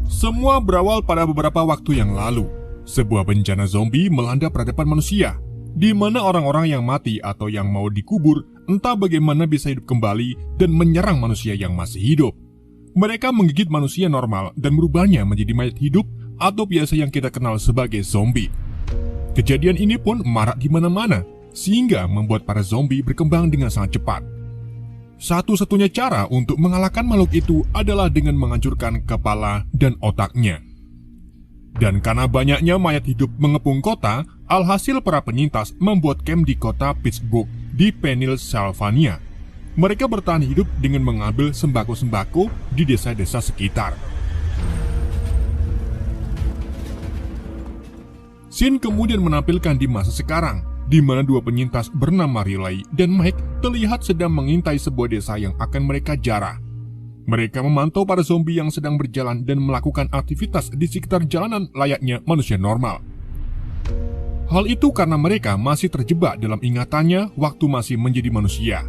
Semua berawal pada beberapa waktu yang lalu. Sebuah bencana zombie melanda peradaban manusia, di mana orang-orang yang mati atau yang mau dikubur entah bagaimana bisa hidup kembali dan menyerang manusia yang masih hidup. Mereka menggigit manusia normal dan merubahnya menjadi mayat hidup atau biasa yang kita kenal sebagai zombie. Kejadian ini pun marak di mana-mana, sehingga membuat para zombie berkembang dengan sangat cepat. Satu-satunya cara untuk mengalahkan makhluk itu adalah dengan menghancurkan kepala dan otaknya. Dan karena banyaknya mayat hidup mengepung kota, alhasil para penyintas membuat camp di kota Pittsburgh di Pennsylvania. Mereka bertahan hidup dengan mengambil sembako-sembako di desa-desa sekitar. Scene kemudian menampilkan di masa sekarang, di mana dua penyintas bernama Riley dan Mike terlihat sedang mengintai sebuah desa yang akan mereka jarah. Mereka memantau para zombie yang sedang berjalan dan melakukan aktivitas di sekitar jalanan layaknya manusia normal. Hal itu karena mereka masih terjebak dalam ingatannya waktu masih menjadi manusia.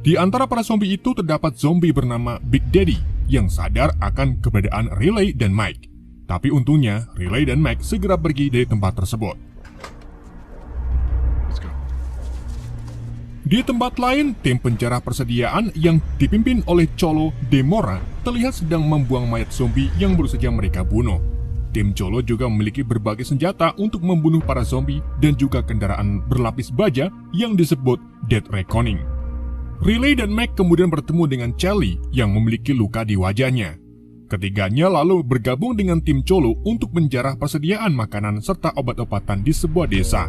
Di antara para zombie itu terdapat zombie bernama Big Daddy yang sadar akan keberadaan Riley dan Mike. Tapi untungnya, Riley dan Mike segera pergi dari tempat tersebut. Di tempat lain, tim penjara persediaan yang dipimpin oleh Cholo de Mora terlihat sedang membuang mayat zombie yang baru saja mereka bunuh. Tim Cholo juga memiliki berbagai senjata untuk membunuh para zombie dan juga kendaraan berlapis baja yang disebut Dead Reckoning. Riley dan Mike kemudian bertemu dengan Charlie yang memiliki luka di wajahnya. Ketiganya lalu bergabung dengan tim Cholo untuk menjarah persediaan makanan serta obat-obatan di sebuah desa.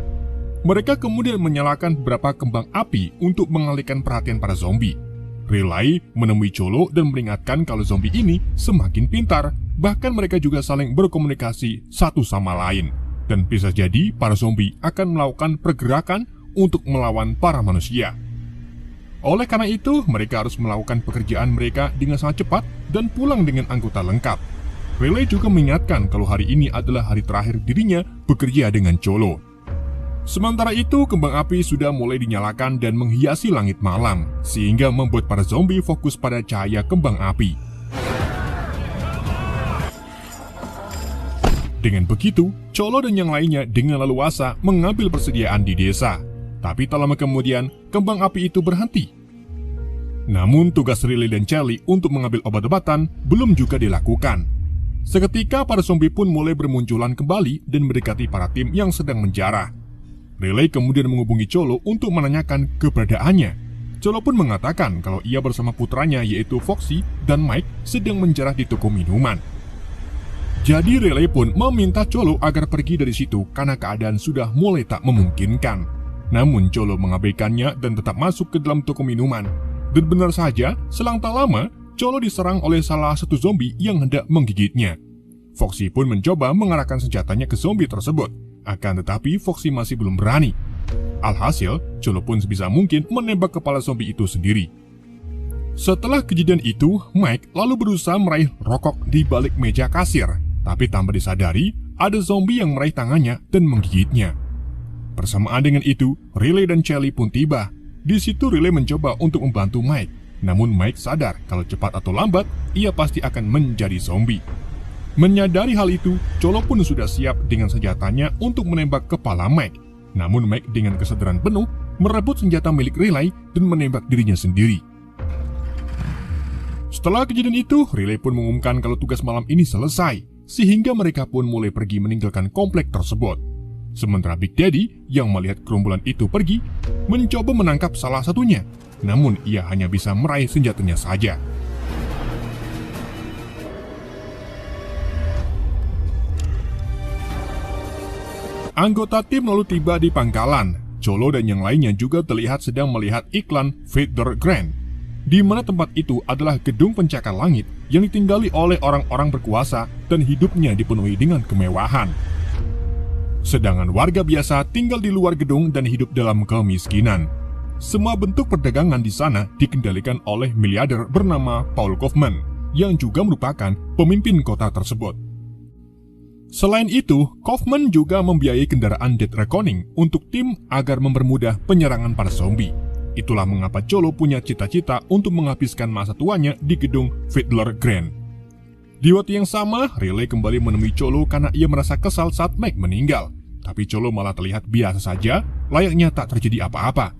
Mereka kemudian menyalakan beberapa kembang api untuk mengalihkan perhatian para zombie. Riley menemui Cholo dan memperingatkan kalau zombie ini semakin pintar, bahkan mereka juga saling berkomunikasi satu sama lain. Dan bisa jadi para zombie akan melakukan pergerakan untuk melawan para manusia. Oleh karena itu, mereka harus melakukan pekerjaan mereka dengan sangat cepat dan pulang dengan anggota lengkap. Riley juga mengingatkan kalau hari ini adalah hari terakhir dirinya bekerja dengan Cholo. Sementara itu, kembang api sudah mulai dinyalakan dan menghiasi langit malam, sehingga membuat para zombie fokus pada cahaya kembang api. Dengan begitu, Cholo dan yang lainnya dengan leluasa mengambil persediaan di desa. Tapi tak lama kemudian, kembang api itu berhenti. Namun tugas Riley dan Charlie untuk mengambil obat-obatan belum juga dilakukan. Seketika para zombie pun mulai bermunculan kembali dan mendekati para tim yang sedang menjarah. Riley kemudian menghubungi Cholo untuk menanyakan keberadaannya. Cholo pun mengatakan kalau ia bersama putranya yaitu Foxy dan Mike sedang menjarah di toko minuman. Jadi Riley pun meminta Cholo agar pergi dari situ karena keadaan sudah mulai tak memungkinkan. Namun Cholo mengabaikannya dan tetap masuk ke dalam toko minuman. Dan benar saja, selang tak lama, Cholo diserang oleh salah satu zombie yang hendak menggigitnya. Foxy pun mencoba mengarahkan senjatanya ke zombie tersebut. Akan tetapi Foxy masih belum berani. Alhasil, Cholo pun sebisa mungkin menembak kepala zombie itu sendiri. Setelah kejadian itu, Mike lalu berusaha meraih rokok di balik meja kasir. Tapi tanpa disadari, ada zombie yang meraih tangannya dan menggigitnya. Bersamaan dengan itu, Riley dan Charlie pun tiba. Di situ Riley mencoba untuk membantu Mike. Namun Mike sadar kalau cepat atau lambat, ia pasti akan menjadi zombie. Menyadari hal itu, Cholo pun sudah siap dengan senjatanya untuk menembak kepala Mike. Namun Mike dengan kesadaran penuh, merebut senjata milik Riley dan menembak dirinya sendiri. Setelah kejadian itu, Riley pun mengumumkan kalau tugas malam ini selesai, sehingga mereka pun mulai pergi meninggalkan komplek tersebut. Sementara Big Daddy yang melihat gerombolan itu pergi, mencoba menangkap salah satunya. Namun ia hanya bisa meraih senjatanya saja. Anggota tim lalu tiba di pangkalan. Cholo dan yang lainnya juga terlihat sedang melihat iklan Feather Grand, di mana tempat itu adalah gedung pencakar langit yang ditinggali oleh orang-orang berkuasa dan hidupnya dipenuhi dengan kemewahan. Sedangkan warga biasa tinggal di luar gedung dan hidup dalam kemiskinan. Semua bentuk perdagangan di sana dikendalikan oleh miliarder bernama Paul Kaufman, yang juga merupakan pemimpin kota tersebut. Selain itu, Kaufman juga membiayai kendaraan Dead Reckoning untuk tim agar mempermudah penyerangan para zombie. Itulah mengapa Cholo punya cita-cita untuk menghabiskan masa tuanya di gedung Fiddler Grand. Di waktu yang sama, Riley kembali menemui Cholo karena ia merasa kesal saat Meg meninggal. Tapi Cholo malah terlihat biasa saja, layaknya tak terjadi apa-apa.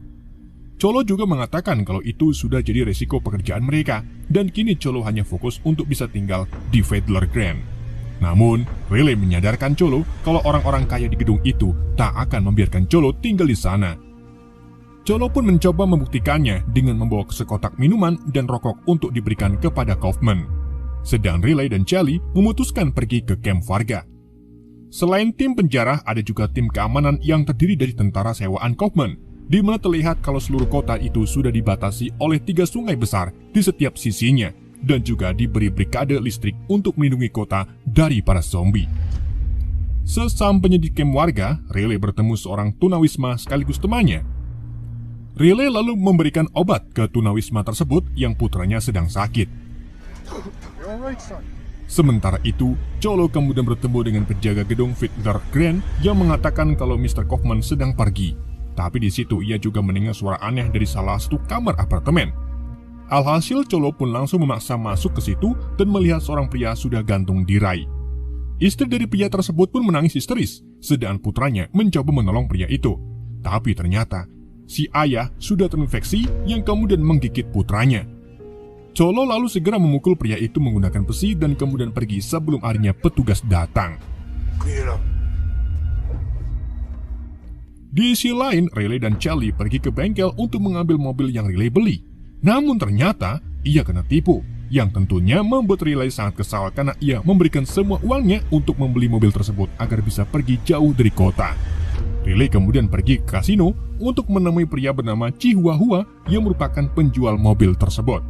Cholo juga mengatakan kalau itu sudah jadi resiko pekerjaan mereka, dan kini Cholo hanya fokus untuk bisa tinggal di Fiddler Glen. Namun, Riley menyadarkan Cholo kalau orang-orang kaya di gedung itu tak akan membiarkan Cholo tinggal di sana. Cholo pun mencoba membuktikannya dengan membawa sekotak minuman dan rokok untuk diberikan kepada Kaufman. Sedang Riley dan Charlie memutuskan pergi ke kamp warga. Selain tim penjara, ada juga tim keamanan yang terdiri dari tentara sewaan Kaufman, di mana terlihat kalau seluruh kota itu sudah dibatasi oleh 3 sungai besar di setiap sisinya, dan juga diberi brigade listrik untuk melindungi kota dari para zombie. Sesampainya di kamp warga, Riley bertemu seorang tunawisma sekaligus temannya. Riley lalu memberikan obat ke tunawisma tersebut yang putranya sedang sakit. Sementara itu, Cholo kemudian bertemu dengan penjaga gedung Fiddler Glen yang mengatakan kalau Mr. Kaufman sedang pergi. Tapi di situ ia juga mendengar suara aneh dari salah satu kamar apartemen. Alhasil Cholo pun langsung memaksa masuk ke situ dan melihat seorang pria sudah gantung di rai. Istri dari pria tersebut pun menangis histeris, sedang putranya mencoba menolong pria itu. Tapi ternyata, si ayah sudah terinfeksi yang kemudian menggigit putranya. Cholo lalu segera memukul pria itu menggunakan besi dan kemudian pergi sebelum akhirnya petugas datang. Di sisi lain, Riley dan Charlie pergi ke bengkel untuk mengambil mobil yang Riley beli. Namun ternyata ia kena tipu, yang tentunya membuat Riley sangat kesal karena ia memberikan semua uangnya untuk membeli mobil tersebut agar bisa pergi jauh dari kota. Riley kemudian pergi ke kasino untuk menemui pria bernama Chihuahua yang merupakan penjual mobil tersebut.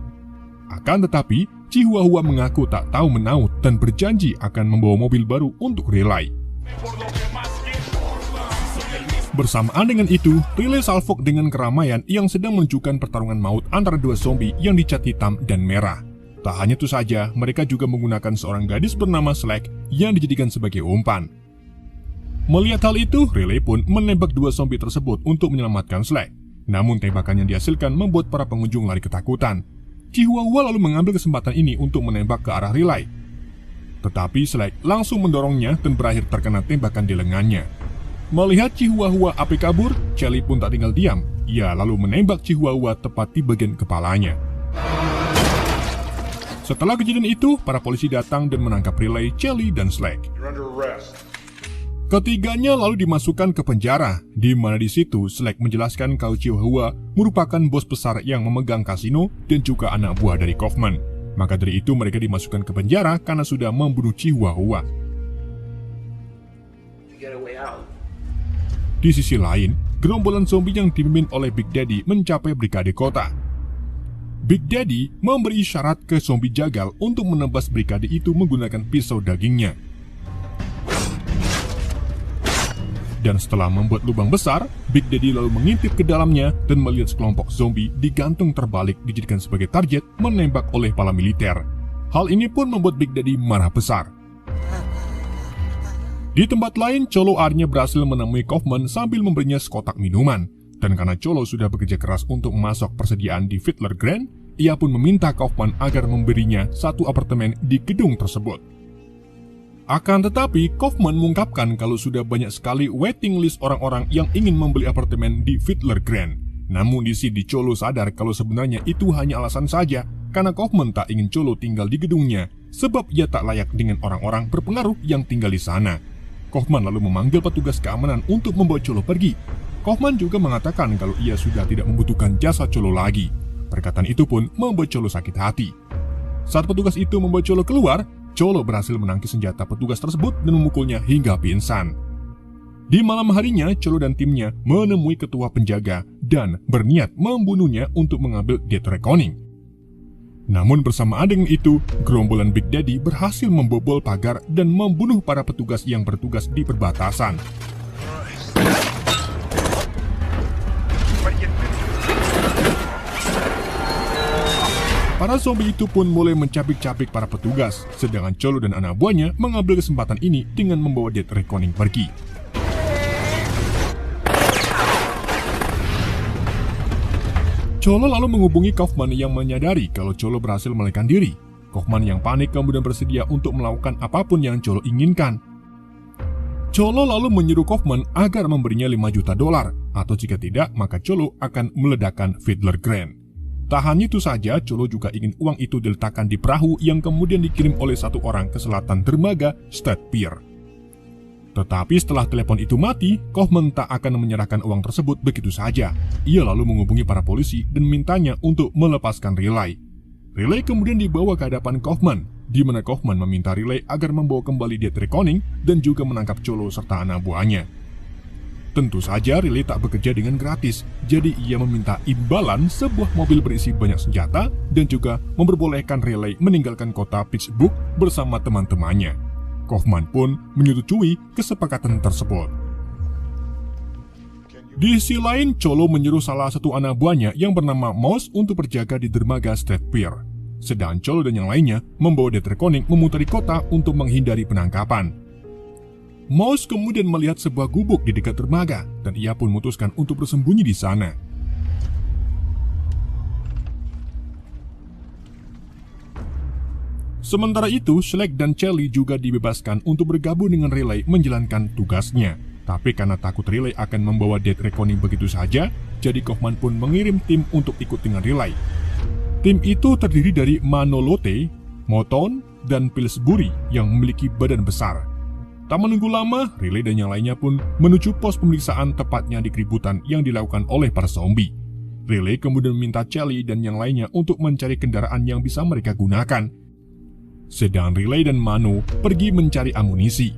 Akan tetapi, Chihuahua mengaku tak tahu menahu dan berjanji akan membawa mobil baru untuk Riley. Bersamaan dengan itu, Riley salfok dengan keramaian yang sedang menunjukkan pertarungan maut antara 2 zombie yang dicat hitam dan merah. Tak hanya itu saja, mereka juga menggunakan seorang gadis bernama Slack yang dijadikan sebagai umpan. Melihat hal itu, Riley pun menembak 2 zombie tersebut untuk menyelamatkan Slack. Namun tembakan yang dihasilkan membuat para pengunjung lari ketakutan. Chihuahua lalu mengambil kesempatan ini untuk menembak ke arah Riley. Tetapi Slack langsung mendorongnya dan berakhir terkena tembakan di lengannya. Melihat Chihuahua api kabur, Charlie pun tak tinggal diam. Ia lalu menembak Chihuahua tepat di bagian kepalanya. Setelah kejadian itu, para polisi datang dan menangkap Riley, Charlie, dan Slack. Ketiganya lalu dimasukkan ke penjara, di mana di situ Slack menjelaskan kalau Chihuahua merupakan bos besar yang memegang kasino dan juga anak buah dari Kaufman. Maka dari itu mereka dimasukkan ke penjara karena sudah membunuh Chihuahua. Di sisi lain, gerombolan zombie yang dipimpin oleh Big Daddy mencapai brigade kota. Big Daddy memberi isyarat ke zombie jagal untuk menebas brigade itu menggunakan pisau dagingnya. Dan setelah membuat lubang besar, Big Daddy lalu mengintip ke dalamnya dan melihat sekelompok zombie digantung terbalik dijadikan sebagai target menembak oleh para militer. Hal ini pun membuat Big Daddy marah besar. Di tempat lain, Cholo akhirnya berhasil menemui Kaufman sambil memberinya sekotak minuman. Dan karena Cholo sudah bekerja keras untuk memasok persediaan di Fiddler Glen, ia pun meminta Kaufman agar memberinya satu apartemen di gedung tersebut. Akan tetapi, Kaufman mengungkapkan kalau sudah banyak sekali waiting list orang-orang yang ingin membeli apartemen di Fiddler Glen. Namun di sini Cholo sadar kalau sebenarnya itu hanya alasan saja, karena Kaufman tak ingin Cholo tinggal di gedungnya, sebab ia tak layak dengan orang-orang berpengaruh yang tinggal di sana. Kaufman lalu memanggil petugas keamanan untuk membawa Cholo pergi. Kaufman juga mengatakan kalau ia sudah tidak membutuhkan jasa Cholo lagi. Perkataan itu pun membuat Cholo sakit hati. Saat petugas itu membawa Cholo keluar, Cholo berhasil menangkis senjata petugas tersebut dan memukulnya hingga pingsan. Di malam harinya, Cholo dan timnya menemui ketua penjaga dan berniat membunuhnya untuk mengambil Death Reckoning. Namun bersamaan dengan itu, gerombolan Big Daddy berhasil membobol pagar dan membunuh para petugas yang bertugas di perbatasan. Para zombie itu pun mulai mencapik-capik para petugas, sedangkan Cholo dan anak buahnya mengambil kesempatan ini dengan membawa Death Reckoning pergi. Cholo lalu menghubungi Kaufman yang menyadari kalau Cholo berhasil melarikan diri. Kaufman yang panik kemudian bersedia untuk melakukan apapun yang Cholo inginkan. Cholo lalu menyuruh Kaufman agar memberinya $5 juta, atau jika tidak, maka Cholo akan meledakkan Fiddler Grand. Tak hanya itu saja, Cholo juga ingin uang itu diletakkan di perahu yang kemudian dikirim oleh satu orang ke selatan dermaga State Pier. Tetapi setelah telepon itu mati, Kaufman tak akan menyerahkan uang tersebut begitu saja. Ia lalu menghubungi para polisi dan mintanya untuk melepaskan Riley. Riley kemudian dibawa ke hadapan Kaufman, di mana Kaufman meminta Riley agar membawa kembali Death Reckoning dan juga menangkap Cholo serta anak buahnya. Tentu saja Riley tak bekerja dengan gratis, jadi ia meminta imbalan sebuah mobil berisi banyak senjata dan juga memperbolehkan Riley meninggalkan kota Pittsburgh bersama teman-temannya. Kaufman pun menyetujui kesepakatan tersebut. Di sisi lain, Cholo menyuruh salah satu anak buahnya yang bernama Mouse untuk berjaga di dermaga State Pier. Sedang Cholo dan yang lainnya membawa Death Reckoning memutari kota untuk menghindari penangkapan. Mouse kemudian melihat sebuah gubuk di dekat dermaga dan ia pun memutuskan untuk bersembunyi di sana. Sementara itu, Schleck dan Charlie juga dibebaskan untuk bergabung dengan Riley menjalankan tugasnya. Tapi karena takut Riley akan membawa Death Reckoning begitu saja, jadi Kaufman pun mengirim tim untuk ikut dengan Riley. Tim itu terdiri dari Manolote, Moton, dan Pillsbury yang memiliki badan besar. Tak menunggu lama, Riley dan yang lainnya pun menuju pos pemeriksaan tepatnya di keributan yang dilakukan oleh para zombie. Riley kemudian meminta Charlie dan yang lainnya untuk mencari kendaraan yang bisa mereka gunakan. Sedang Riley dan Manu pergi mencari amunisi.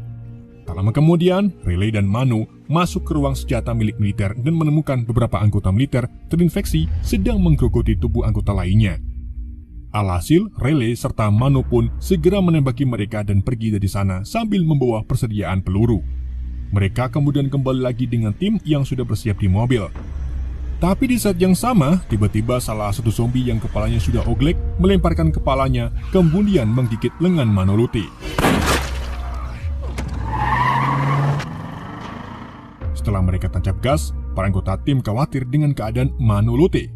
Tak lama kemudian, Riley dan Manu masuk ke ruang senjata milik militer dan menemukan beberapa anggota militer terinfeksi sedang menggerogoti tubuh anggota lainnya. Alhasil, Riley serta Manu pun segera menembaki mereka dan pergi dari sana sambil membawa persediaan peluru. Mereka kemudian kembali lagi dengan tim yang sudah bersiap di mobil. Tapi di saat yang sama, tiba-tiba salah satu zombie yang kepalanya sudah oglek melemparkan kepalanya kemudian menggigit lengan Manolote. Setelah mereka tancap gas, para anggota tim khawatir dengan keadaan Manolote.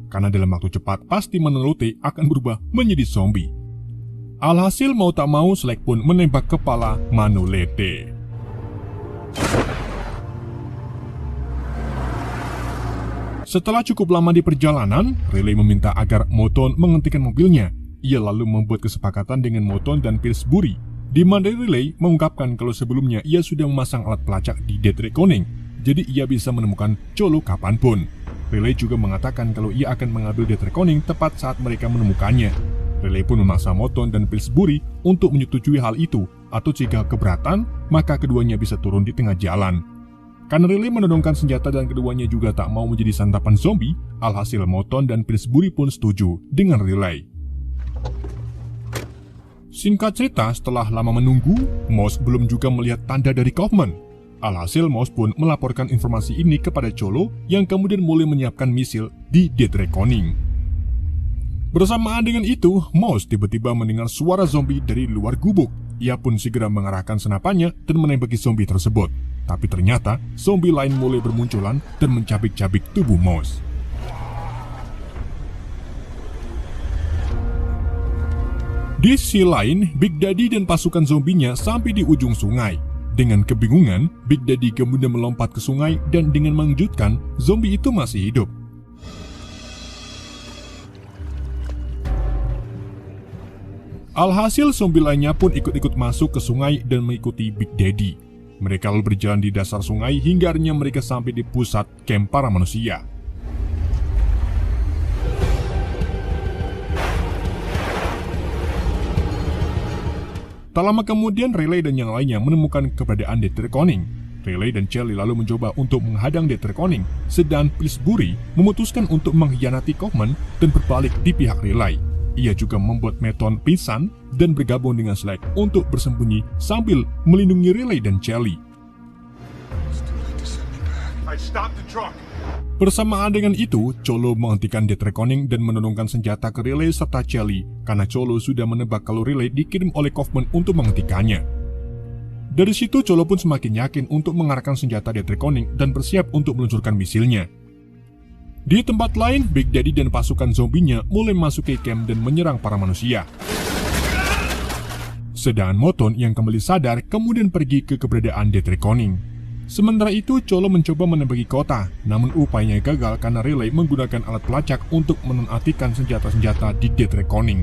Karena dalam waktu cepat pasti Manolote akan berubah menjadi zombie. Alhasil mau tak mau Schleck pun menembak kepala Manolote. Setelah cukup lama di perjalanan, Riley meminta agar Moton menghentikan mobilnya. Ia lalu membuat kesepakatan dengan Moton dan Pillsbury, di mana Riley mengungkapkan kalau sebelumnya ia sudah memasang alat pelacak di Death Reckoning, jadi ia bisa menemukan Cholo kapanpun. Riley juga mengatakan kalau ia akan mengambil Death Reckoning tepat saat mereka menemukannya. Riley pun memaksa Moton dan Pillsbury untuk menyetujui hal itu, atau jika keberatan, maka keduanya bisa turun di tengah jalan. Karena Riley menodongkan senjata dan keduanya juga tak mau menjadi santapan zombie, alhasil Moton dan Pillsbury pun setuju dengan Riley. Singkat cerita, setelah lama menunggu, Mouse belum juga melihat tanda dari Kaufman. Alhasil Mouse pun melaporkan informasi ini kepada Cholo yang kemudian mulai menyiapkan misil di Death Reckoning. Bersamaan dengan itu, Mouse tiba-tiba mendengar suara zombie dari luar gubuk. Ia pun segera mengarahkan senapannya dan menembaki zombie tersebut. Tapi ternyata zombie lain mulai bermunculan dan mencabik-cabik tubuh Mouse. Di sisi lain, Big Daddy dan pasukan zombinya sampai di ujung sungai. Dengan kebingungan, Big Daddy kemudian melompat ke sungai dan dengan mengejutkan, zombie itu masih hidup. Alhasil zombie lainnya pun ikut-ikut masuk ke sungai dan mengikuti Big Daddy. Mereka lalu berjalan di dasar sungai hingga akhirnya mereka sampai di pusat camp para manusia. Tak lama kemudian, Riley dan yang lainnya menemukan keberadaan Death Reckoning. Riley dan Charlie lalu mencoba untuk menghadang Death Reckoning, sedang Pillsbury memutuskan untuk mengkhianati Kaufman dan berbalik di pihak Riley. Ia juga membuat Moton pingsan dan bergabung dengan Schleck untuk bersembunyi sambil melindungi Riley dan Charlie. Bersamaan dengan itu, Cholo menghentikan Death Reckoning dan menodongkan senjata ke Riley serta Charlie karena Cholo sudah menebak kalau Riley dikirim oleh Kaufman untuk menghentikannya. Dari situ Cholo pun semakin yakin untuk mengarahkan senjata Death Reckoning dan bersiap untuk meluncurkan misilnya. Di tempat lain, Big Daddy dan pasukan zombinya mulai masuk ke camp dan menyerang para manusia. Sedangkan Moton yang kembali sadar kemudian pergi ke keberadaan Death Reckoning. Sementara itu, Cholo mencoba menembaki kota, namun upayanya gagal karena Riley menggunakan alat pelacak untuk menonaktifkan senjata-senjata di Death Reckoning.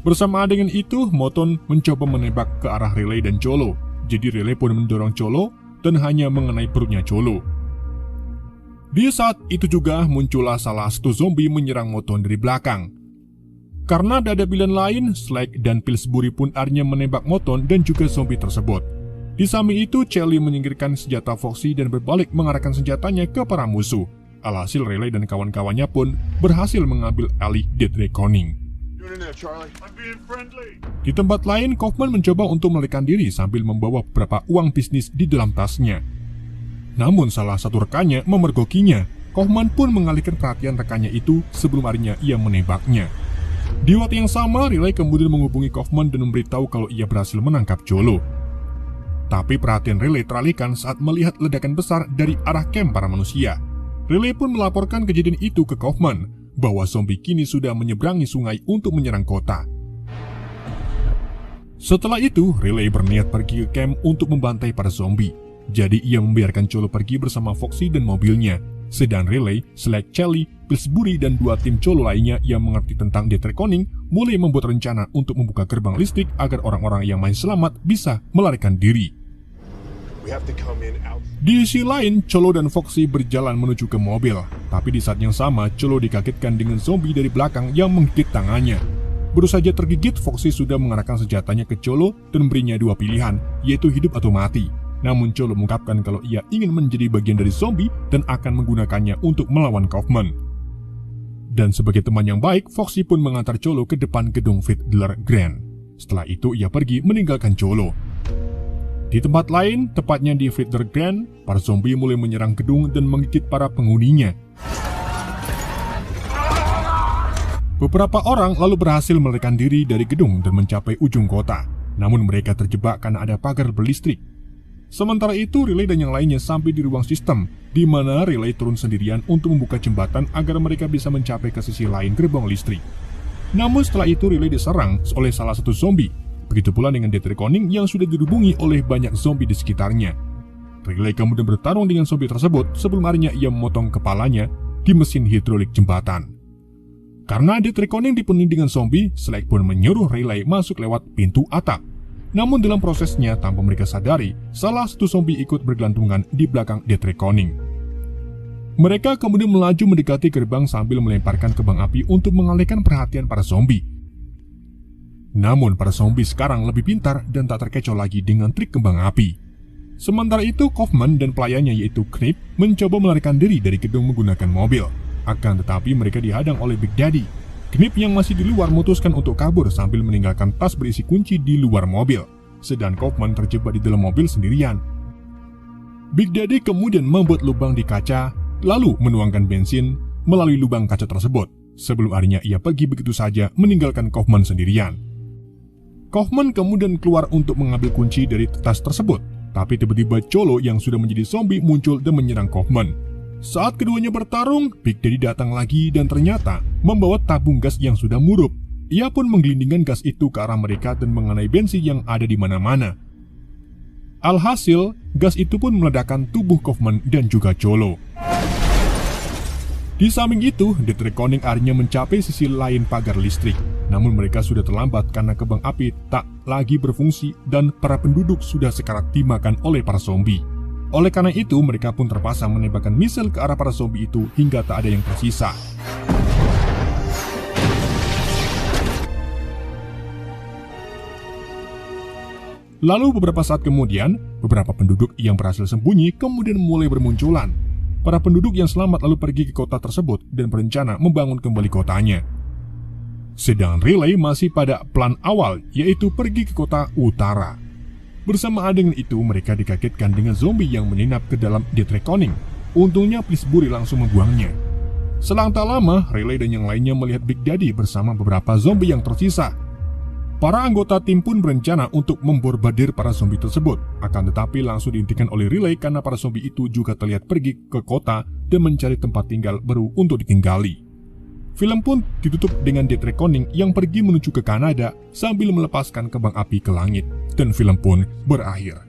Bersamaan dengan itu, Moton mencoba menembak ke arah Riley dan Cholo. Jadi Riley pun mendorong Cholo dan hanya mengenai perutnya Cholo. Di saat itu juga muncullah salah satu zombie menyerang Moton dari belakang. Karena tak ada pilihan lain, Slag dan Pillsbury pun akhirnya menembak Moton dan juga zombie tersebut. Di samping itu, Charlie menyingkirkan senjata Foxy dan berbalik mengarahkan senjatanya ke para musuh. Alhasil Riley dan kawan-kawannya pun berhasil mengambil alih Death Reckoning. Di tempat lain, Kaufman mencoba untuk melarikan diri sambil membawa beberapa uang bisnis di dalam tasnya. Namun salah satu rekannya memergokinya. Kaufman pun mengalihkan perhatian rekannya itu sebelum akhirnya ia menembaknya. Di waktu yang sama, Riley kemudian menghubungi Kaufman dan memberitahu kalau ia berhasil menangkap Cholo. Tapi perhatian Riley teralihkan saat melihat ledakan besar dari arah camp para manusia. Riley pun melaporkan kejadian itu ke Kaufman, bahwa zombie kini sudah menyeberangi sungai untuk menyerang kota. Setelah itu, Riley berniat pergi ke camp untuk membantai para zombie. Jadi ia membiarkan Cholo pergi bersama Foxy dan mobilnya. Sedang Riley, Slag, Charlie, Pillsbury, dan 2 tim Cholo lainnya yang mengerti tentang Death Reckoning mulai membuat rencana untuk membuka gerbang listrik agar orang-orang yang masih selamat bisa melarikan diri. Di sisi lain, Cholo dan Foxy berjalan menuju ke mobil. Tapi di saat yang sama, Cholo dikagetkan dengan zombie dari belakang yang menggigit tangannya. Baru saja tergigit, Foxy sudah mengarahkan senjatanya ke Cholo dan memberinya 2 pilihan, yaitu hidup atau mati. Namun Cholo mengungkapkan kalau ia ingin menjadi bagian dari zombie dan akan menggunakannya untuk melawan Kaufman. Dan sebagai teman yang baik, Foxy pun mengantar Cholo ke depan gedung Fiddler Grand. Setelah itu ia pergi meninggalkan Cholo. Di tempat lain, tepatnya di Fiddler Grand, para zombie mulai menyerang gedung dan menggigit para penghuninya. Beberapa orang lalu berhasil melarikan diri dari gedung dan mencapai ujung kota. Namun mereka terjebak karena ada pagar berlistrik. Sementara itu, Riley dan yang lainnya sampai di ruang sistem, di mana Riley turun sendirian untuk membuka jembatan agar mereka bisa mencapai ke sisi lain gerbang listrik. Namun setelah itu Riley diserang oleh salah satu zombie. Begitu pula dengan Death Reckoning yang sudah dihubungi oleh banyak zombie di sekitarnya. Riley kemudian bertarung dengan zombie tersebut sebelum akhirnya ia memotong kepalanya di mesin hidrolik jembatan. Karena Death Reckoning dipenuhi dengan zombie, Slag pun menyuruh Riley masuk lewat pintu atap. Namun dalam prosesnya, tanpa mereka sadari, salah satu zombie ikut bergelantungan di belakang Death Reckoning. Mereka kemudian melaju mendekati gerbang sambil melemparkan kembang api untuk mengalihkan perhatian para zombie. Namun para zombie sekarang lebih pintar dan tak terkecoh lagi dengan trik kembang api. Sementara itu, Kaufman dan pelayannya yaitu Knip mencoba melarikan diri dari gedung menggunakan mobil. Akan tetapi mereka dihadang oleh Big Daddy. Knip yang masih di luar memutuskan untuk kabur sambil meninggalkan tas berisi kunci di luar mobil. Sedang Kaufman terjebak di dalam mobil sendirian. Big Daddy kemudian membuat lubang di kaca, lalu menuangkan bensin melalui lubang kaca tersebut. Sebelum akhirnya ia pergi begitu saja meninggalkan Kaufman sendirian. Kaufman kemudian keluar untuk mengambil kunci dari tas tersebut. Tapi tiba-tiba Cholo yang sudah menjadi zombie muncul dan menyerang Kaufman. Saat keduanya bertarung, Big Daddy datang lagi dan ternyata membawa tabung gas yang sudah murub. Ia pun menggelindingkan gas itu ke arah mereka dan mengenai bensin yang ada di mana-mana. Alhasil, gas itu pun meledakkan tubuh Kaufman dan juga Cholo. Di samping itu, Death Reckoning akhirnya mencapai sisi lain pagar listrik. Namun mereka sudah terlambat karena kembang api tak lagi berfungsi dan para penduduk sudah sekarat dimakan oleh para zombie. Oleh karena itu, mereka pun terpaksa menembakkan misil ke arah para zombie itu hingga tak ada yang tersisa. Lalu beberapa saat kemudian, beberapa penduduk yang berhasil sembunyi kemudian mulai bermunculan. Para penduduk yang selamat lalu pergi ke kota tersebut dan berencana membangun kembali kotanya. Sedang Riley masih pada plan awal, yaitu pergi ke kota utara. Bersamaan dengan itu, mereka dikagetkan dengan zombie yang menginap ke dalam Death Reckoning. Untungnya Pillsbury langsung membuangnya. Selang tak lama, Riley dan yang lainnya melihat Big Daddy bersama beberapa zombie yang tersisa. Para anggota tim pun berencana untuk memborbadir para zombie tersebut. Akan tetapi langsung dihentikan oleh Riley karena para zombie itu juga terlihat pergi ke kota dan mencari tempat tinggal baru untuk ditinggali. Film pun ditutup dengan Dead Reckoning yang pergi menuju ke Kanada sambil melepaskan kembang api ke langit, dan film pun berakhir.